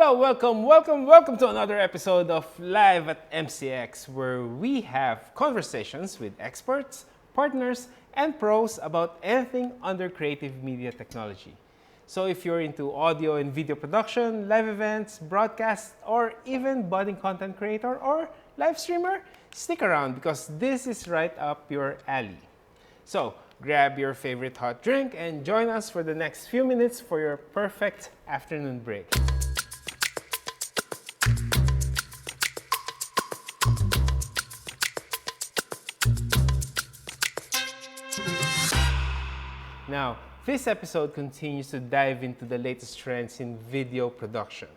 Hello, welcome to another episode of Live at MCX, where we have conversations with experts, partners, and pros about anything under creative media technology. So if you're into audio and video production, live events, broadcasts, or even budding content creator or live streamer, stick around because this is right up your alley. So grab your favorite hot drink and join us for the next few minutes for your perfect afternoon break. Now, this episode continues to dive into the latest trends in video production.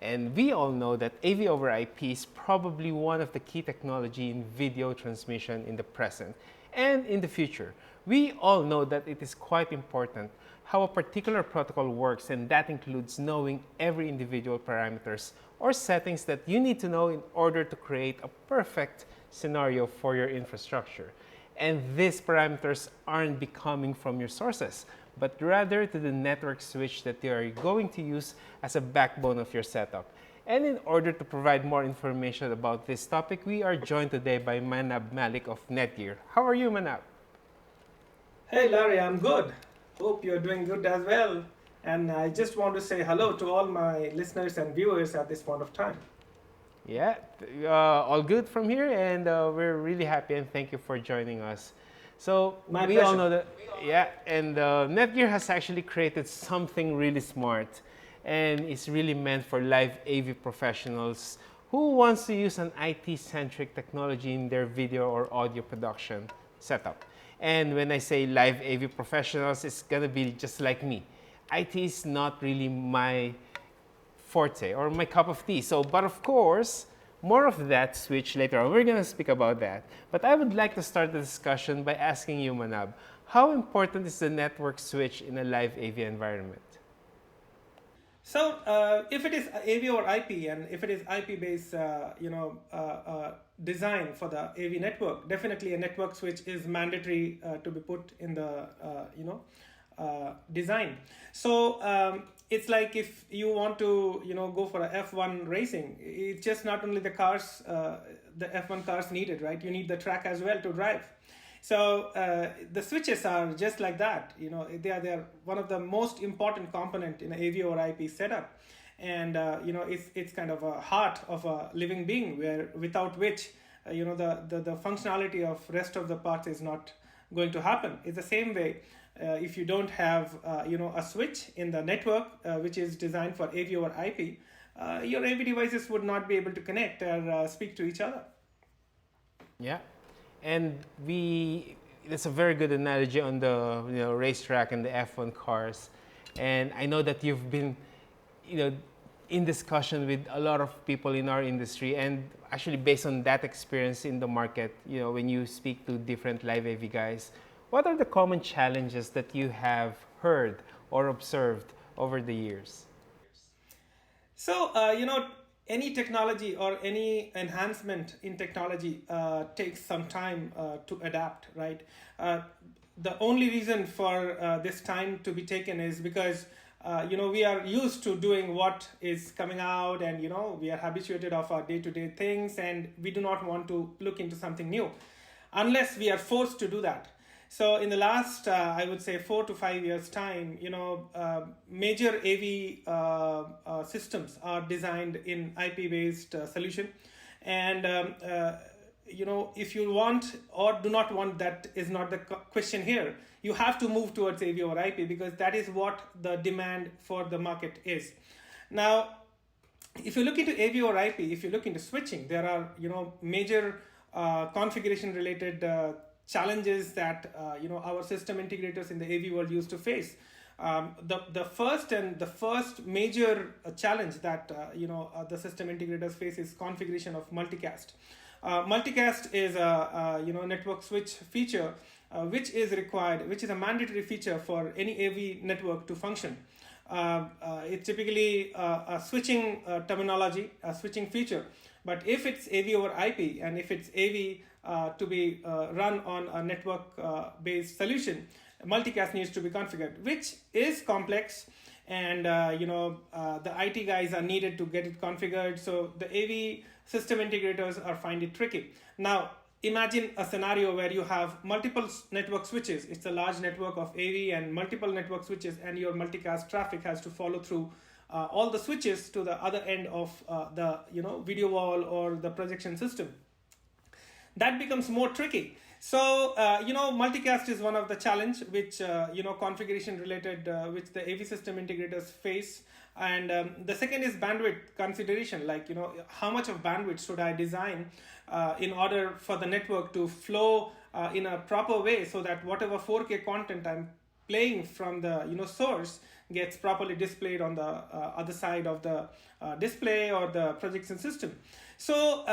And we all know that AV over IP is probably one of the key technology in video transmission in the present and in the future. We all know that it is quite important how a particular protocol works, and that includes knowing every individual parameters or settings that you need to know in order to create a perfect scenario for your infrastructure. And these parameters aren't coming from your sources, but rather to the network switch that you are going to use as a backbone of your setup. And in order to provide more information about this topic, we are joined today by Manab Mallick of Netgear. How are you, Manab? Hey Larry, I'm good. Hope you're doing good as well. And I just want to say hello to all my listeners and viewers at this point of time. Yeah, all good from here, and we're really happy and thank you for joining us. So My we pleasure. all know that, and Netgear has actually created something really smart, and it's really meant for live AV professionals who wants to use an IT-centric technology in their video or audio production setup. And when I say live AV professionals, it's gonna be just like me. IT is not really my forte or my cup of tea. So, but of course, more of that switch later on. We're going to speak about that. But I would like to start the discussion by asking you, Manab, how important is the network switch in a live AV environment? So if it is AV or IP, and if it is IP-based, design for the AV network, definitely a network switch is mandatory to be put in the design. So it's like if you want to go for a F1 racing, it's just not only the cars, the F1 cars needed, right? You need the track as well to drive. So the switches are just like that. They are one of the most important component in an AV or IP setup, and it's kind of a heart of a living being, where without which the functionality of rest of the parts is not going to happen. It's the same way. If you don't have a switch in the network which is designed for AV or IP, your AV devices would not be able to connect or speak to each other. Yeah, and that's a very good analogy on the racetrack and the F1 cars. And I know that you've been in discussion with a lot of people in our industry, and actually based on that experience in the market, when you speak to different live AV guys, what are the common challenges that you have heard or observed over the years? So, any technology or any enhancement in technology takes some time to adapt, right? The only reason for this time to be taken is because, we are used to doing what is coming out, and, we are habituated of our day-to-day things, and we do not want to look into something new unless we are forced to do that. So in the last, I would say 4 to 5 years time, major AV systems are designed in IP-based solution. And, if you want or do not want, that is not the question here. You have to move towards AV or IP because that is what the demand for the market is. Now, if you look into AV or IP, if you look into switching, there are, major configuration related challenges that our system integrators in the AV world used to face. The first major challenge that the system integrators face is configuration of multicast. Multicast is a network switch feature which is required, which is a mandatory feature for any AV network to function. It's typically a switching terminology, a switching feature. But if it's AV over IP, and if it's AV to be run on a network based solution, multicast needs to be configured, which is complex and the IT guys are needed to get it configured. So the AV system integrators are find it tricky. Now imagine a scenario where you have multiple network switches. It's a large network of AV and multiple network switches, and your multicast traffic has to follow through all the switches to the other end of the video wall or the projection system. That becomes more tricky. So multicast is one of the challenge which configuration related which the AV system integrators face. And the second is bandwidth consideration, like how much of bandwidth should I design in order for the network to flow in a proper way, so that whatever 4K content I'm playing from the source gets properly displayed on the other side of the display or the projection system. So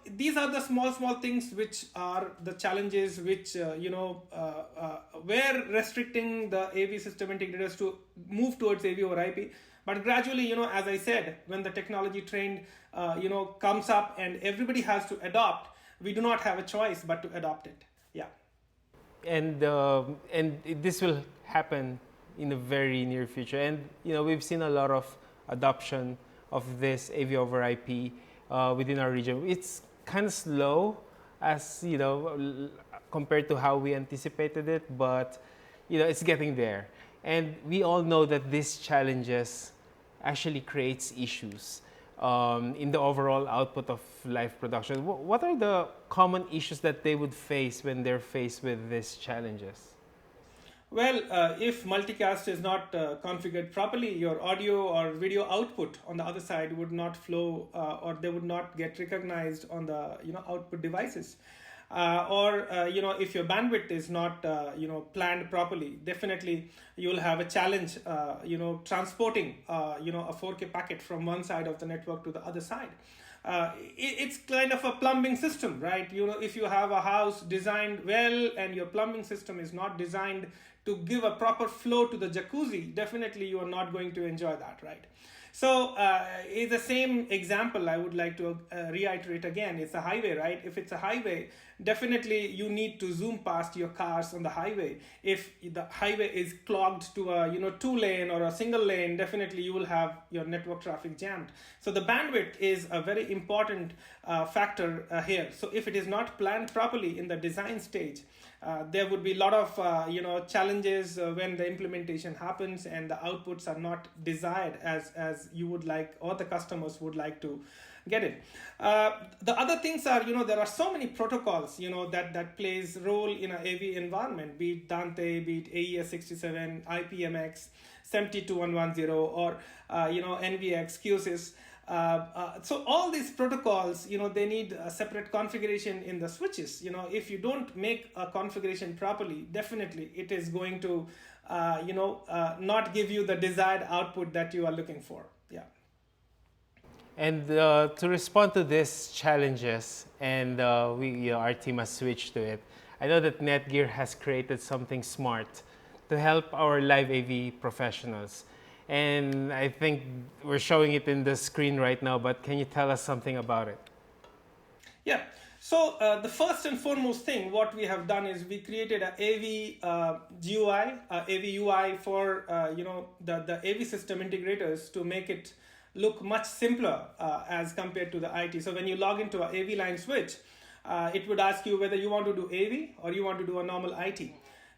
these are the small things which are the challenges which were restricting the AV system integrators to move towards AV over IP. But gradually, as I said, when the technology trend comes up and everybody has to adopt, we do not have a choice but to adopt it. Yeah. And this will happen in the very near future. And we've seen a lot of adoption of this AV over IP within our region. It's kind of slow, as compared to how we anticipated it, but it's getting there. And we all know that these challenges actually creates issues in the overall output of live production. What are the common issues that they would face when they're faced with these challenges? Well, if multicast is not configured properly, your audio or video output on the other side would not flow or they would not get recognized on the output devices. If your bandwidth is not planned properly, definitely you will have a challenge transporting a 4K packet from one side of the network to the other side. It's kind of a plumbing system, right? If you have a house designed well and your plumbing system is not designed to give a proper flow to the jacuzzi, definitely you are not going to enjoy that, right? So it's the same example I would like to reiterate again. It's a highway, right? If it's a highway, definitely you need to zoom past your cars on the highway. If the highway is clogged to a 2-lane or a single lane, definitely you will have your network traffic jammed. So the bandwidth is a very important factor here. So if it is not planned properly in the design stage, there would be a lot of challenges when the implementation happens and the outputs are not desired as you would like or the customers would like to get it. The other things are, there are so many protocols that plays role in an AV environment, be it Dante, be it AES67, IPMX, 72110, or NVX, QSYS. So all these protocols, they need a separate configuration in the switches. If you don't make a configuration properly, definitely it is going to, not give you the desired output that you are looking for. Yeah. And to respond to these challenges, and our team has switched to it, I know that Netgear has created something smart to help our live AV professionals. And I think we're showing it in the screen right now, but can you tell us something about it? Yeah. So the first and foremost thing, what we have done is we created an AV GUI, AV UI for the AV system integrators to make it look much simpler as compared to the IT. So when you log into an AV line switch, it would ask you whether you want to do AV or you want to do a normal IT.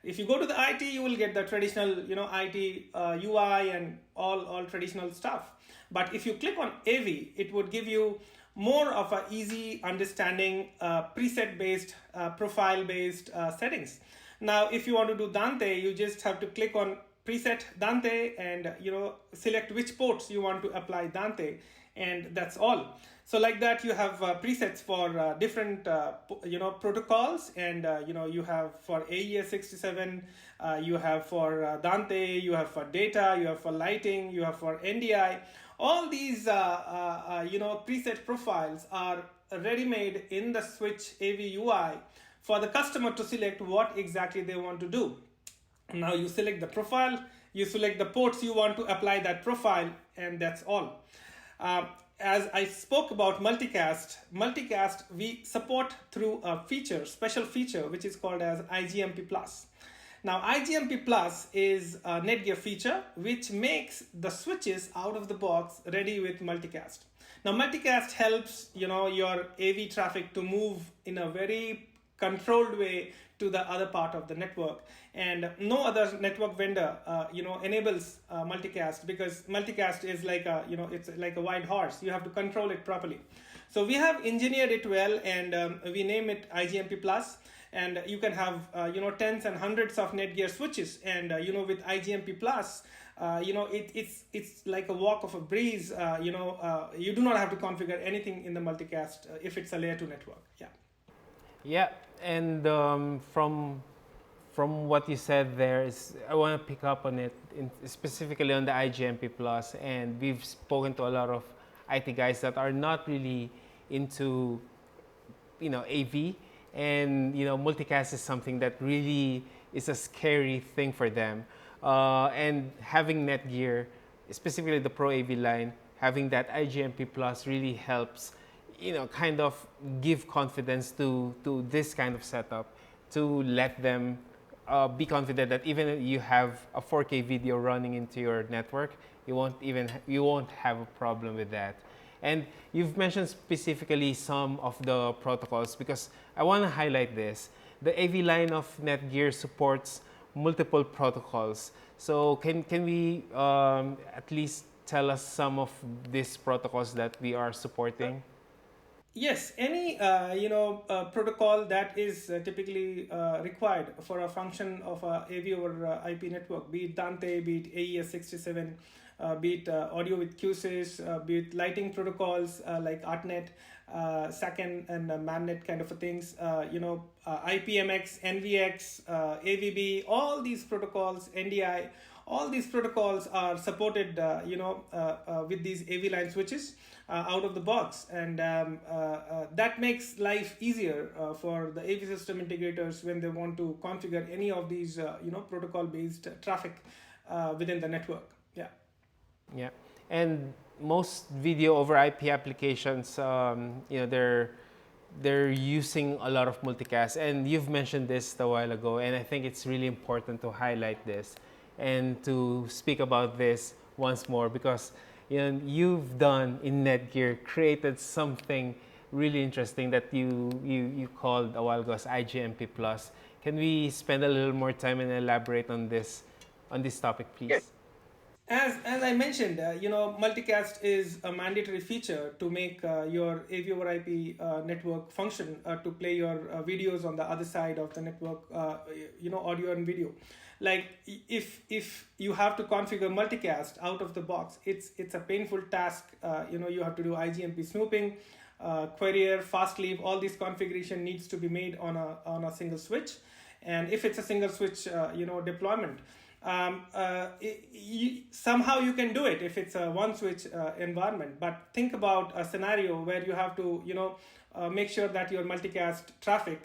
If you go to the IT, you will get the traditional, IT UI and all traditional stuff. But if you click on AV, it would give you more of a easy understanding, preset-based, profile-based settings. Now, if you want to do Dante, you just have to click on preset Dante and select which ports you want to apply Dante, and that's all. So like that, you have presets for different protocols, and you have for AES67, you have for Dante, you have for data, you have for lighting, you have for NDI. All these preset profiles are ready-made in the switch AV UI for the customer to select what exactly they want to do. Now you select the profile, you select the ports you want to apply that profile, and that's all. As I spoke about multicast we support through a special feature, which is called as IGMP+. Now, IGMP Plus is a Netgear feature which makes the switches out of the box ready with multicast. Now, multicast helps your AV traffic to move in a very controlled way to the other part of the network, and no other network vendor enables multicast, because multicast is like it's like a wild horse. You have to control it properly. So we have engineered it well, and we name it IGMP Plus. And you can have tens and hundreds of Netgear switches, and with IGMP Plus, it's like a walk of a breeze. You do not have to configure anything in the multicast if it's a layer 2 network. Yeah. Yeah, and from what you said there, I want to pick up on it, specifically on the IGMP Plus. And we've spoken to a lot of IT guys that are not really into AV, and multicast is something that really is a scary thing for them. And having Netgear, specifically the Pro AV line, having that IGMP Plus really helps kind of give confidence to this kind of setup, to let them be confident that even if you have a 4K video running into your network, you won't have a problem with that. And you've mentioned specifically some of the protocols, because I want to highlight this. The AV line of Netgear supports multiple protocols. So can we at least tell us some of these protocols that we are supporting? Yes, any protocol that is typically required for a function of a AV over IP network, be it Dante, be it AES67, be it audio with QSys, be it lighting protocols like ArtNet, SACN, and MANNet kind of things, IPMX, NVX, AVB, all these protocols, NDI, all these protocols are supported with these AV line switches out of the box, and that makes life easier for the AV system integrators when they want to configure any of these protocol based traffic within the network. Yeah, and most video over IP applications, they're using a lot of multicast, and you've mentioned this a while ago, and I think it's really important to highlight this and to speak about this once more, because you've done in Netgear, created something really interesting that you called a while ago as IGMP Plus. Can we spend a little more time and elaborate on this topic, please? Yes. As I mentioned, multicast is a mandatory feature to make your AV over IP network function to play your videos on the other side of the network, audio and video. Like if you have to configure multicast out of the box, it's a painful task. You have to do IGMP snooping, query, fast leave. All this configuration needs to be made on a single switch, and if it's a single switch, deployment. Somehow you can do it if it's a one switch environment, but think about a scenario where you have to make sure that your multicast traffic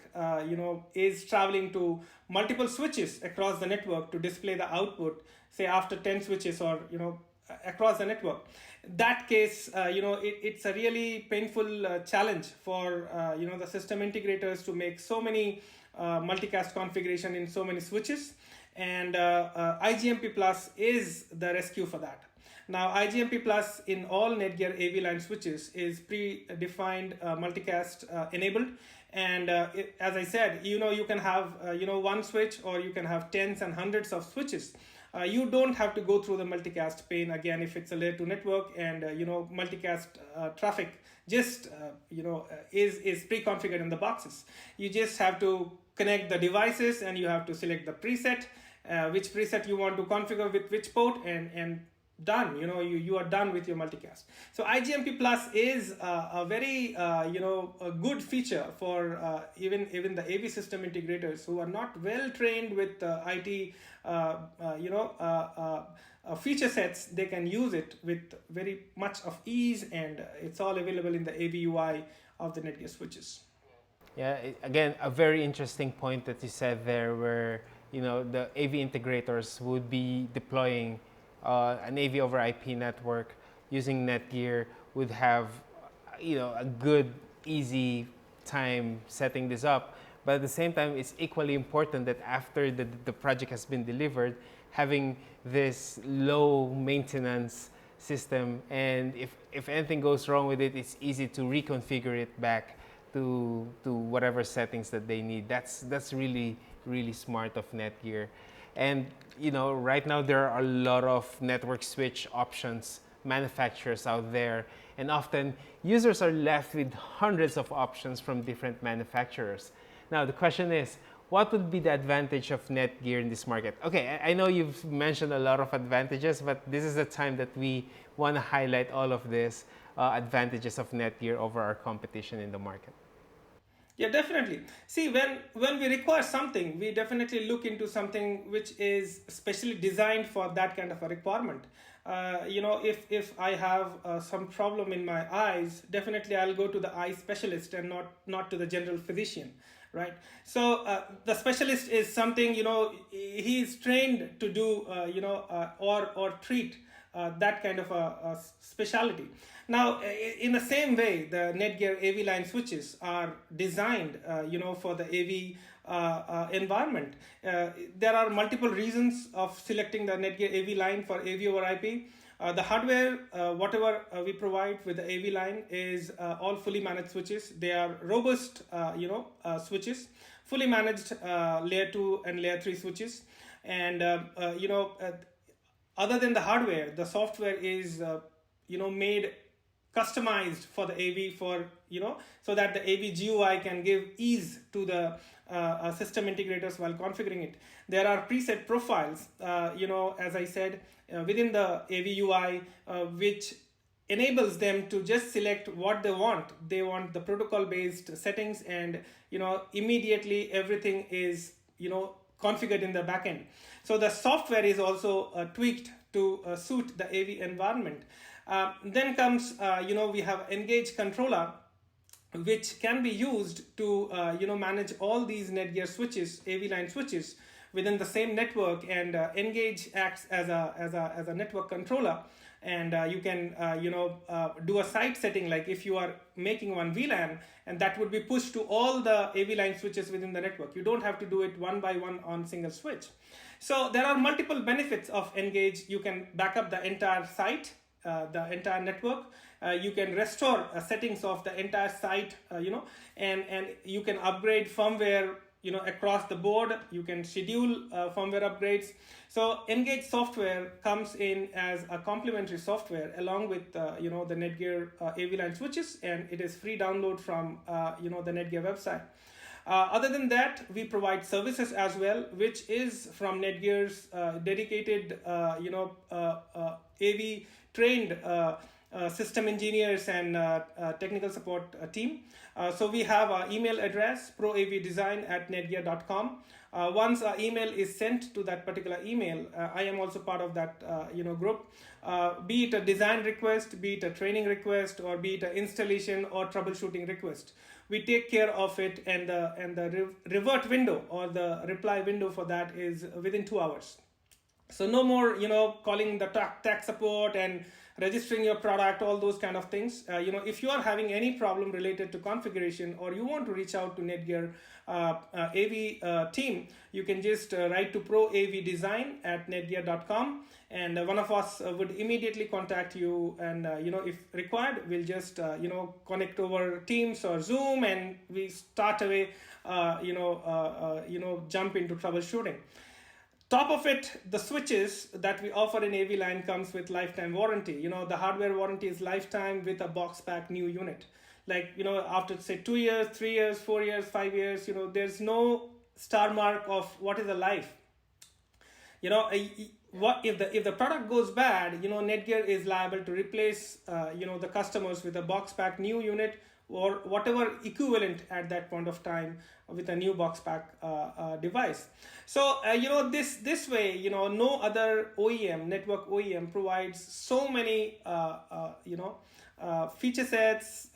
is traveling to multiple switches across the network to display the output, say after 10 switches or across the network. That case, it's a really painful challenge for the system integrators to make so many multicast configuration in so many switches. And IGMP Plus is the rescue for that. Now, IGMP Plus in all Netgear AV line switches is predefined multicast enabled. And as I said, you can have one switch, or you can have tens and hundreds of switches. You don't have to go through the multicast pane again if it's a layer 2 network, and multicast traffic just is pre-configured in the boxes. You just have to connect the devices, and you have to select the preset, which preset you want to configure with which port, and done. You are done with your multicast. So IGMP Plus is a very a good feature for even the AV system integrators who are not well trained with IT feature sets. They can use it with very much of ease, and it's all available in the AV UI of the Netgear switches. Yeah, again, a very interesting point that you said there, where the AV integrators would be deploying an AV over IP network using Netgear, would have a good, easy time setting this up. But at the same time, it's equally important that after the project has been delivered, having this low maintenance system, and if anything goes wrong with it, it's easy to reconfigure it back to whatever settings that they need. That's really really smart of Netgear. And right now there are a lot of network switch options manufacturers out there, and often users are left with hundreds of options from different manufacturers. Now the question is, what would be the advantage of Netgear in this market? Okay, I know you've mentioned a lot of advantages, but this is the time that we want to highlight all of these advantages of Netgear over our competition in the market. Yeah, definitely. See, when we require something, we definitely look into something which is specially designed for that kind of a requirement. If I have some problem in my eyes, definitely I'll go to the eye specialist and not to the general physician, right? So the specialist is something, he's trained to do, or treat that kind of a specialty. Now, in the same way, the Netgear AV line switches are designed, for the AV environment. There are multiple reasons of selecting the Netgear AV line for AV over IP. The hardware, whatever we provide with the AV line is all fully managed switches. They are robust, switches, fully managed layer 2 and layer 3 switches. And, other than the hardware, the software is, made customized for the AV so that the AV GUI can give ease to the system integrators while configuring it. There are preset profiles, as I said, within the AV UI, which enables them to just select what they want. They want the protocol-based settings, and immediately everything is configured in the backend. So the software is also tweaked to suit the AV environment. Then comes, we have Engage controller, which can be used to, manage all these Netgear switches, AV line switches within the same network, and Engage acts as a network controller. And you can, do a site setting, like if you are making one VLAN, and that would be pushed to all the AV line switches within the network. You don't have to do it one by one on single switch. So there are multiple benefits of Engage. You can back up the entire site, the entire network. You can restore settings of the entire site, and you can upgrade firmware, across the board. You can schedule firmware upgrades. So Engage software comes in as a complementary software along with, the Netgear AV line switches, and it is free download from, the Netgear website. Other than that, we provide services as well, which is from Netgear's dedicated, AV trained system engineers and technical support team. So we have our email address, proavdesign@netgear.com. Once an email is sent to that particular email, I am also part of that group. Be it a design request, be it a training request, or be it an installation or troubleshooting request, we take care of it, and the revert window or the reply window for that is within 2 hours. So no more, calling the tech support and registering your product, all those kind of things. If you are having any problem related to configuration, or you want to reach out to Netgear AV team, you can just write to proavdesign@netgear.com, and one of us would immediately contact you. And if required, we'll just connect over Teams or Zoom, and we start away, jump into troubleshooting. Top of it, the switches that we offer in AV line comes with lifetime warranty. The hardware warranty is lifetime with a box pack new unit. Like, after say 2 years, 3 years, 4 years, 5 years, there's no star mark of what is a life. What if the product goes bad, Netgear is liable to replace, the customers with a box pack new unit, or whatever equivalent at that point of time with a new box pack device. So this way, no other OEM, network OEM, provides so many feature sets,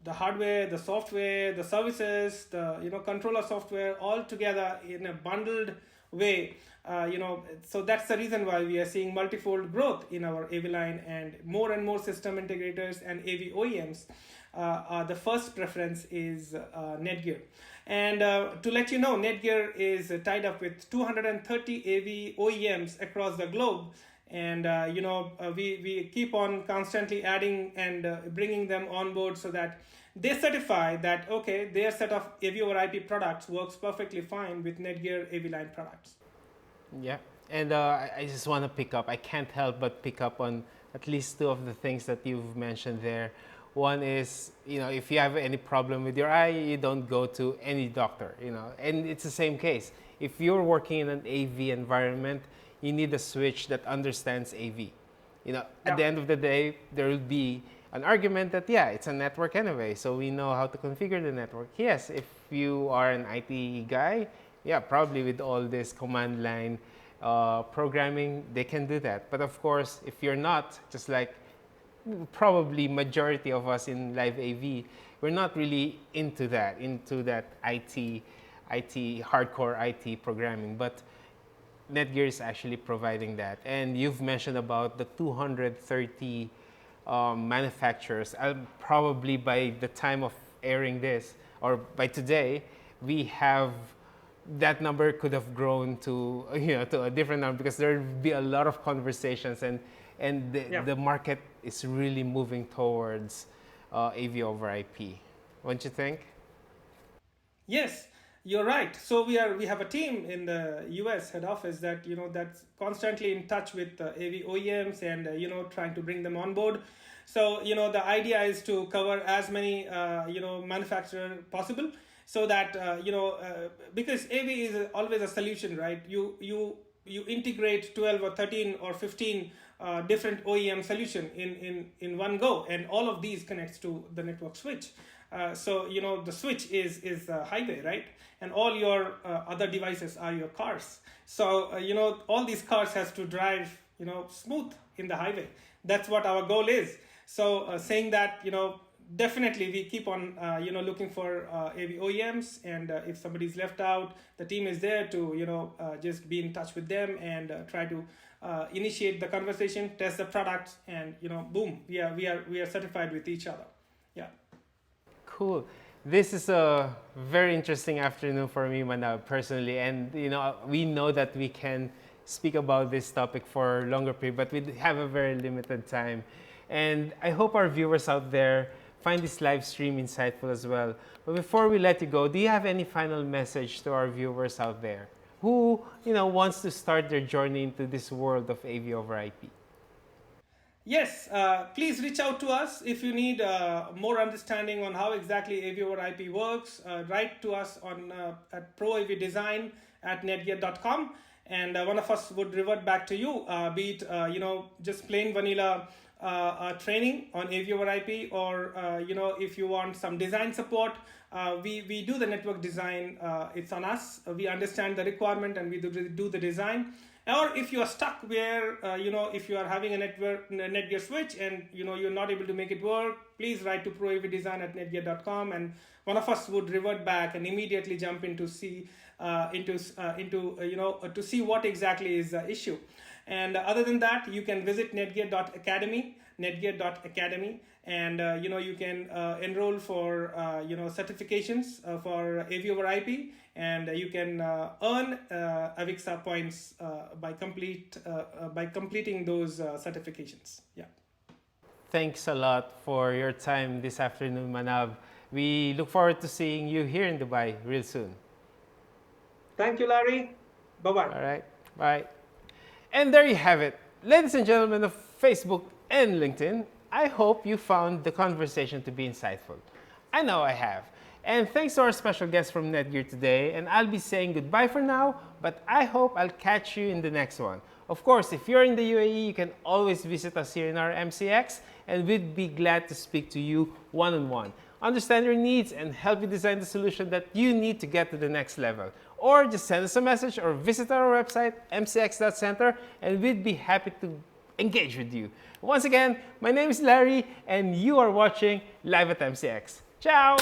the hardware, the software, the services, the controller software, all together in a bundled way. So that's the reason why we are seeing multifold growth in our AV line, and more system integrators and AV OEMs. The first preference is Netgear. And to let you know, Netgear is tied up with 230 AV OEMs across the globe. And we keep on constantly adding and bringing them on board so that they certify that, okay, their set of AV over IP products works perfectly fine with Netgear AV line products. Yeah, and I just want to I can't help but pick up on at least two of the things that you've mentioned there. One is, if you have any problem with your eye, you don't go to any doctor, and it's the same case. If you're working in an AV environment, you need a switch that understands AV. At the end of the day, there will be an argument that, yeah, it's a network anyway, so we know how to configure the network. Yes, if you are an IT guy, yeah, probably with all this command line programming, they can do that. But of course, if you're not, just like probably majority of us in live AV, we're not really into that IT hardcore IT programming. But Netgear is actually providing that. And you've mentioned about the 230 manufacturers. Probably by the time of airing this, or by today, we have that number could have grown to to a different number, because there will be a lot of conversations, and the market is really moving towards AV over IP. Don't you think? Yes, you're right. So we have a team in the US head office that that's constantly in touch with AV OEMs and trying to bring them on board. So the idea is to cover as many manufacturers possible, so that because AV is always a solution, right? You integrate 12 or 13 or 15 different OEM solution in one go, and all of these connects to the network switch. So the switch is the highway, right? And all your other devices are your cars. So all these cars has to drive smooth in the highway. That's what our goal is. So saying that definitely we keep on looking for AV OEMs, and if somebody's left out, the team is there to just be in touch with them and try to initiate the conversation, test the products, and boom, we are certified with each other. Yeah. Cool. This is a very interesting afternoon for me, Manab, personally, and we know that we can speak about this topic for a longer period, but we have a very limited time. And I hope our viewers out there find this live stream insightful as well. But before we let you go, do you have any final message to our viewers out there who wants to start their journey into this world of AV over IP? Yes, please reach out to us if you need more understanding on how exactly AV over IP works. Write to us on at proavdesign@netgear.com, and one of us would revert back to you, be it just plain vanilla training on AV over IP, or if you want some design support, we do the network design. It's on us. We understand the requirement and we do the design. Or if you are stuck where if you are having a Netgear switch and you're not able to make it work, please write to proavdesign@netgear.com, and one of us would revert back and immediately jump in to see to see what exactly is the issue. And other than that, you can visit netgear.academy, and you can enroll for certifications for AV over IP, and you can earn AVIXA points by completing those certifications. Yeah. Thanks a lot for your time this afternoon, Manab. We look forward to seeing you here in Dubai real soon. Thank you, Larry. Bye-bye. All right. Bye. And there you have it. Ladies and gentlemen of Facebook and LinkedIn, I hope you found the conversation to be insightful. I know I have. And thanks to our special guest from Netgear today, and I'll be saying goodbye for now, but I hope I'll catch you in the next one. Of course, if you're in the UAE, you can always visit us here in our MCX, and we'd be glad to speak to you one-on-one, understand your needs, and help you design the solution that you need to get to the next level. Or just send us a message or visit our website, mcx.center, and we'd be happy to engage with you. Once again, my name is Larry, and you are watching Live at MCX. Ciao!